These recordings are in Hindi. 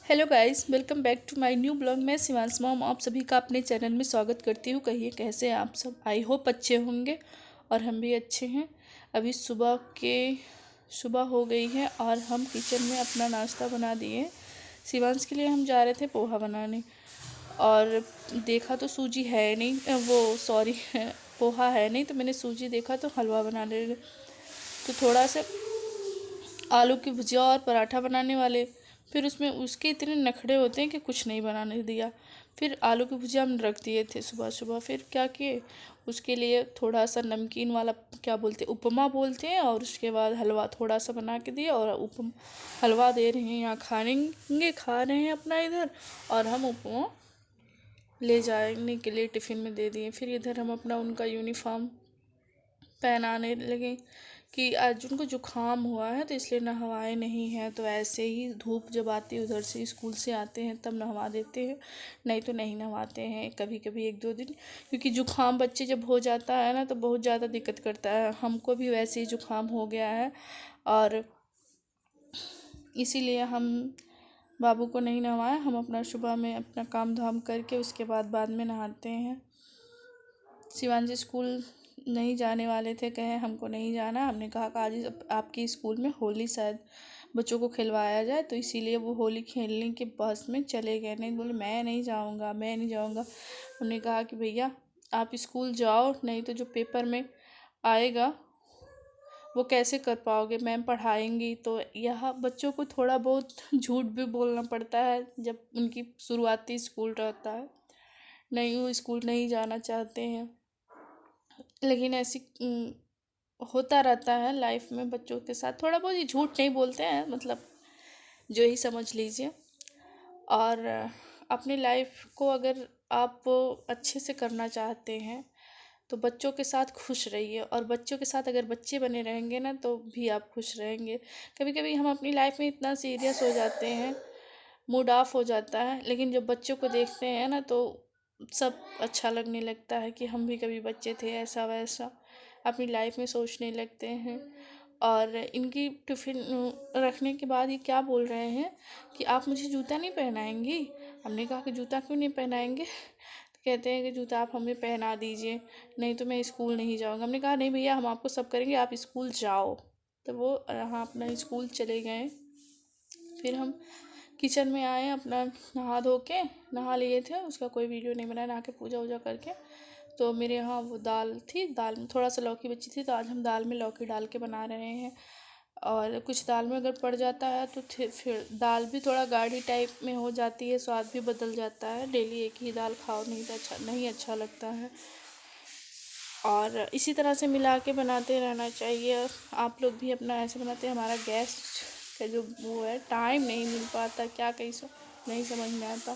Hello guys, welcome back to my new blog. मैं शिवांश मॉम आप सभी का अपने चैनल में स्वागत करती हूँ। कहिए कैसे हैं आप सब। आई होप अच्छे होंगे और हम भी अच्छे हैं। अभी सुबह हो गई है और हम किचन में अपना नाश्ता बना दिए। शिवांश के लिए हम जा रहे थे पोहा बनाने और देखा तो सूजी है नहीं, वो सॉरी पोहा है नहीं, तो मैंने सूजी देखा तो हलवा बनाने लगे। तो थोड़ा सा आलू की भुजिया और पराठा बनाने वाले, फिर उसमें उसके इतने नखरे होते हैं कि कुछ नहीं बनाने दिया। फिर आलू की भुजिया हम रख दिए थे सुबह सुबह। फिर क्या किए, उसके लिए थोड़ा सा नमकीन वाला क्या बोलते हैं, उपमा बोलते हैं, और उसके बाद हलवा थोड़ा सा बना के दिया और हलवा दे रहे हैं, यहाँ खाएंगे, खा रहे हैं अपना इधर, और हम उपमा ले जाने के लिए टिफ़िन में दे दिए। फिर इधर हम अपना उनका यूनिफॉर्म पहनाने लगे कि आज उनको जुकाम हुआ है तो इसलिए नहवाए नहीं हैं। तो ऐसे ही धूप जब आती है उधर से स्कूल से आते हैं तब नहवा देते हैं, नहीं तो नहीं नहवाते हैं कभी कभी एक दो दिन, क्योंकि जुकाम बच्चे जब हो जाता है ना तो बहुत ज़्यादा दिक्कत करता है। हमको भी वैसे ही जुकाम हो गया है और इसीलिए हम बाबू को नहीं नहवाए। हम अपना सुबह में अपना काम धाम करके उसके बाद में नहाते हैं। शिवांशी स्कूल नहीं जाने वाले थे, कहे हमको नहीं जाना। हमने कहा कि आज आपके स्कूल में होली शायद बच्चों को खिलवाया जाए, तो इसीलिए वो होली खेलने के बस में चले गए। नहीं बोले मैं नहीं जाऊंगा, मैं नहीं जाऊंगा। हमने कहा कि भैया आप स्कूल जाओ, नहीं तो जो पेपर में आएगा वो कैसे कर पाओगे, मैम पढ़ाएंगी। तो यह बच्चों को थोड़ा बहुत झूठ भी बोलना पड़ता है जब उनकी शुरुआती स्कूल रहता है। नहीं, वो स्कूल नहीं जाना चाहते हैं, लेकिन ऐसी होता रहता है लाइफ में बच्चों के साथ। थोड़ा बहुत ही झूठ नहीं बोलते हैं, मतलब जो ही समझ लीजिए। और अपनी लाइफ को अगर आप अच्छे से करना चाहते हैं तो बच्चों के साथ खुश रहिए, और बच्चों के साथ अगर बच्चे बने रहेंगे ना तो भी आप खुश रहेंगे। कभी कभी हम अपनी लाइफ में इतना सीरियस हो जाते हैं, मूड ऑफ हो जाता है, लेकिन जब बच्चों को देखते हैं ना तो सब अच्छा लगने लगता है कि हम भी कभी बच्चे थे, ऐसा वैसा अपनी लाइफ में सोचने लगते हैं। और इनकी टिफ़िन रखने के बाद ये क्या बोल रहे हैं कि आप मुझे जूता नहीं पहनाएंगी। हमने कहा कि जूता क्यों नहीं पहनाएंगे, तो कहते हैं कि जूता आप हमें पहना दीजिए, नहीं तो मैं स्कूल नहीं जाऊँगा। हमने कहा नहीं भैया, हम आपको सब करेंगे, आप स्कूल जाओ। तो वो हाँ अपना स्कूल चले गए। फिर हम किचन में आए, अपना नहा धो के नहा लिए थे, उसका कोई वीडियो नहीं बनाया, नहा के पूजा वूजा करके। तो मेरे यहाँ वो दाल थी, दाल में थोड़ा सा लौकी बची थी, तो आज हम दाल में लौकी डाल के बना रहे हैं। और कुछ दाल में अगर पड़ जाता है तो फिर दाल भी थोड़ा गाढ़ी टाइप में हो जाती है, स्वाद भी बदल जाता है। डेली एक ही दाल खाओ नहीं तो नहीं अच्छा लगता है, और इसी तरह से मिला के बनाते रहना चाहिए। आप लोग भी अपना ऐसे बनाते हैं। हमारा गैस का जो वो है, टाइम नहीं मिल पाता, क्या कहीं सो नहीं समझ में आता।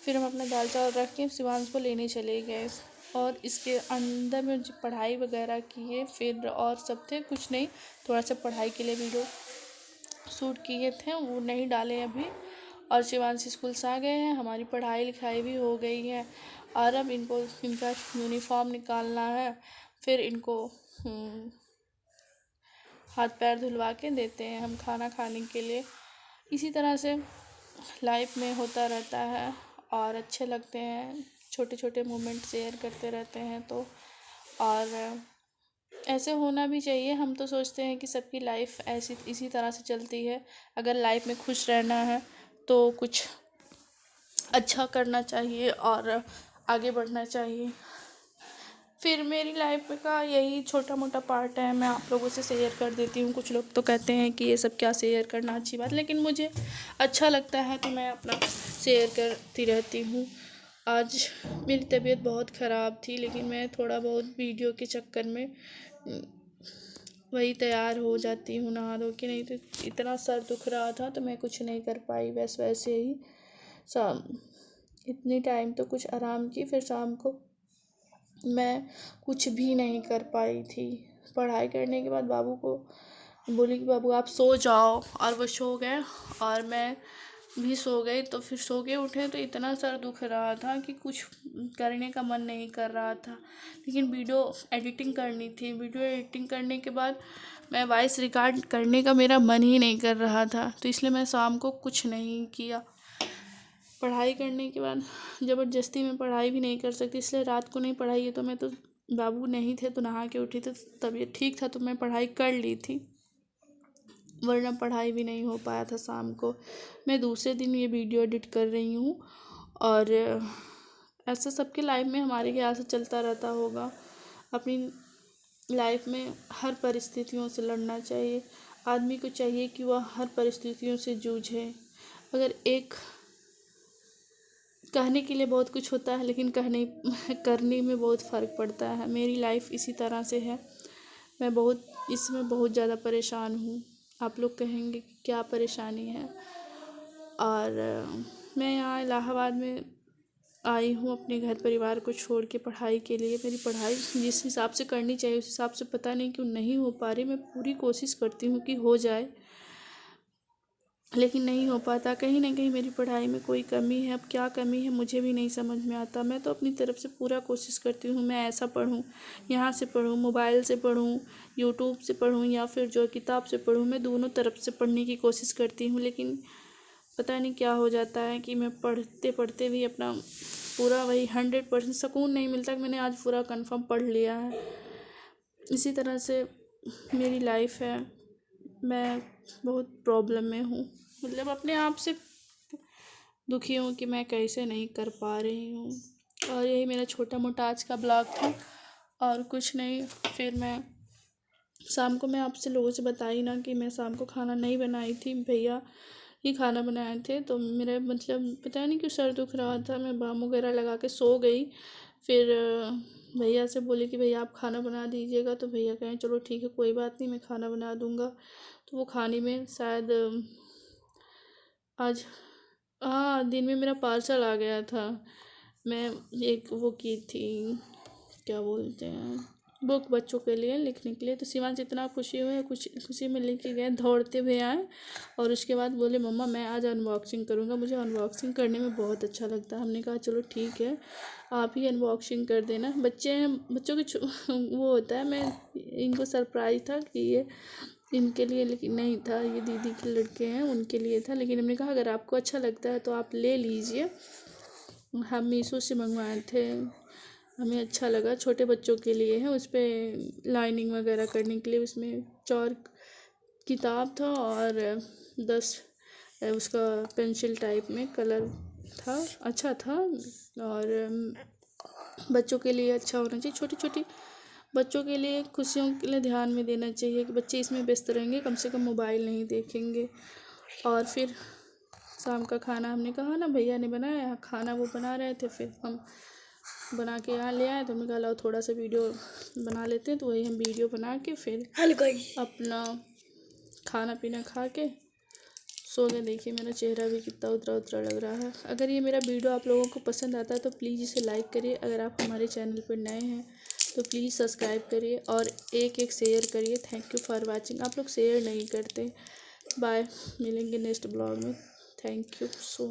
फिर हम अपना दाल चावल रख के शिवांश को लेने चले गए, और इसके अंदर में जो पढ़ाई वगैरह किए, फिर और सब थे कुछ नहीं, थोड़ा सा पढ़ाई के लिए वीडियो शूट किए थे, वो नहीं डाले अभी। और शिवांश स्कूल से आ गए हैं, हमारी पढ़ाई लिखाई भी हो गई है, और अब इनका यूनिफॉर्म निकालना है। फिर इनको हाथ पैर धुलवा के देते हैं हम खाना खाने के लिए। इसी तरह से लाइफ में होता रहता है और अच्छे लगते हैं, छोटे छोटे मोमेंट शेयर करते रहते हैं। तो और ऐसे होना भी चाहिए। हम तो सोचते हैं कि सबकी लाइफ ऐसी इसी तरह से चलती है। अगर लाइफ में खुश रहना है तो कुछ अच्छा करना चाहिए और आगे बढ़ना चाहिए। फिर मेरी लाइफ का यही छोटा मोटा पार्ट है, मैं आप लोगों से शेयर कर देती हूँ। कुछ लोग तो कहते हैं कि ये सब क्या शेयर करना अच्छी बात, लेकिन मुझे अच्छा लगता है तो मैं अपना शेयर करती रहती हूँ। आज मेरी तबीयत बहुत ख़राब थी, लेकिन मैं थोड़ा बहुत वीडियो के चक्कर में वही तैयार हो जाती हूँ नहा धो के, नहीं तो इतना सर दुख रहा था तो मैं कुछ नहीं कर पाई। बस वैसे ही शाम इतनी टाइम तो कुछ आराम की, फिर शाम को मैं कुछ भी नहीं कर पाई थी। पढ़ाई करने के बाद बाबू को बोली कि बाबू आप सो जाओ, और वो सो गए और मैं भी सो गई। तो फिर सो के उठे तो इतना सर दुख रहा था कि कुछ करने का मन नहीं कर रहा था। लेकिन वीडियो एडिटिंग करनी थी। वीडियो एडिटिंग करने के बाद मैं वॉइस रिकॉर्ड करने का मेरा मन ही नहीं कर रहा था, तो इसलिए मैं शाम को कुछ नहीं किया। पढ़ाई करने के बाद ज़बरदस्ती मैं पढ़ाई भी नहीं कर सकती, इसलिए रात को नहीं पढ़ाई है। तो मैं तो बाबू नहीं थे तो नहा के उठी, तो तबीयत ठीक था तो मैं पढ़ाई कर ली थी, वरना पढ़ाई भी नहीं हो पाया था शाम को। मैं दूसरे दिन ये वीडियो एडिट कर रही हूँ, और ऐसा सबके लाइफ में हमारे ख्याल से चलता रहता होगा। अपनी लाइफ में हर परिस्थितियों से लड़ना चाहिए। आदमी को चाहिए कि वह हर परिस्थितियों से जूझे। अगर एक कहने के लिए बहुत कुछ होता है, लेकिन करने में बहुत फ़र्क पड़ता है। मेरी लाइफ इसी तरह से है। मैं इसमें बहुत ज़्यादा परेशान हूँ। आप लोग कहेंगे कि क्या परेशानी है। और मैं यहाँ इलाहाबाद में आई हूँ अपने घर परिवार को छोड़ के पढ़ाई के लिए। मेरी पढ़ाई जिस हिसाब से करनी चाहिए उस हिसाब से पता नहीं क्यों नहीं हो पा रही। मैं पूरी कोशिश करती हूँ कि हो जाए, लेकिन नहीं हो पाता। कहीं ना कहीं मेरी पढ़ाई में कोई कमी है। अब क्या कमी है मुझे भी नहीं समझ में आता। मैं तो अपनी तरफ से पूरा कोशिश करती हूँ मैं ऐसा पढूँ, यहाँ से पढूँ, मोबाइल से पढूँ, यूट्यूब से पढूँ, या फिर जो किताब से पढूँ। मैं दोनों तरफ से पढ़ने की कोशिश करती हूँ, लेकिन पता नहीं क्या हो जाता है कि मैं पढ़ते पढ़ते भी अपना पूरा वही 100% सुकून नहीं मिलता कि मैंने आज पूरा कंफर्म पढ़ लिया है। इसी तरह से मेरी लाइफ है। मैं बहुत प्रॉब्लम में हूँ, मतलब अपने आप से दुखी हूँ कि मैं कैसे नहीं कर पा रही हूँ। और यही मेरा छोटा मोटा आज का ब्लॉग था, और कुछ नहीं। फिर मैं शाम को मैं आपसे लोगों से बताई ना कि मैं शाम को खाना नहीं बनाई थी, भैया ही खाना बनाए थे। तो मेरा मतलब पता नहीं क्यों सर दुख रहा था, मैं बाम वगैरह लगा के सो गई। फिर भैया से बोली कि भैया आप खाना बना दीजिएगा, तो भैया कहें चलो ठीक है कोई बात नहीं मैं खाना बना दूँगा। तो वो खाने में शायद आज दिन में मेरा पार्सल आ गया था। मैं एक वो की थी, क्या बोलते हैं, बुक बच्चों के लिए लिखने के लिए। तो शिवांश इतना खुशी हुए, कुछ खुशी में लेके गए, दौड़ते हुए आए, और उसके बाद बोले मम्मा मैं आज अनबॉक्सिंग करूँगा, मुझे अनबॉक्सिंग करने में बहुत अच्छा लगता है। हमने कहा चलो ठीक है आप ही अनबॉक्सिंग कर देना। बच्चे हैं, बच्चों के वो होता है। मैं इनको सरप्राइज था कि ये इनके लिए, लेकिन नहीं था, ये दीदी के लड़के हैं उनके लिए था। लेकिन हमने कहा अगर आपको अच्छा लगता है तो आप ले लीजिए। हम मीशो से मंगवाए थे, हमें अच्छा लगा। छोटे बच्चों के लिए है, उस पर लाइनिंग वगैरह करने के लिए। उसमें 4 किताब था और 10 उसका पेंसिल टाइप में कलर था, अच्छा था। और बच्चों के लिए अच्छा होना चाहिए। छोटी छोटी बच्चों के लिए खुशियों के लिए ध्यान में देना चाहिए कि बच्चे इसमें व्यस्त रहेंगे, कम से कम मोबाइल नहीं देखेंगे। और फिर शाम का खाना हमने कहा ना भैया ने बनाया खाना, वो बना रहे थे, फिर हम बना के यहाँ ले आए। तो हमने कहा लाओ थोड़ा सा वीडियो बना लेते हैं। तो वही हम वीडियो बना के फिर अपना खाना पीना खा के सो गए। देखिए मेरा चेहरा भी कितना उतरा उतरा लग रहा है। अगर ये मेरा वीडियो आप लोगों को पसंद आता है तो प्लीज़ इसे लाइक करिए। अगर आप हमारे चैनल पर नए हैं तो प्लीज़ सब्सक्राइब करिए और एक शेयर करिए। Thank you for watching. आप लोग शेयर नहीं करते। बाय, मिलेंगे नेक्स्ट ब्लॉग में। Thank you so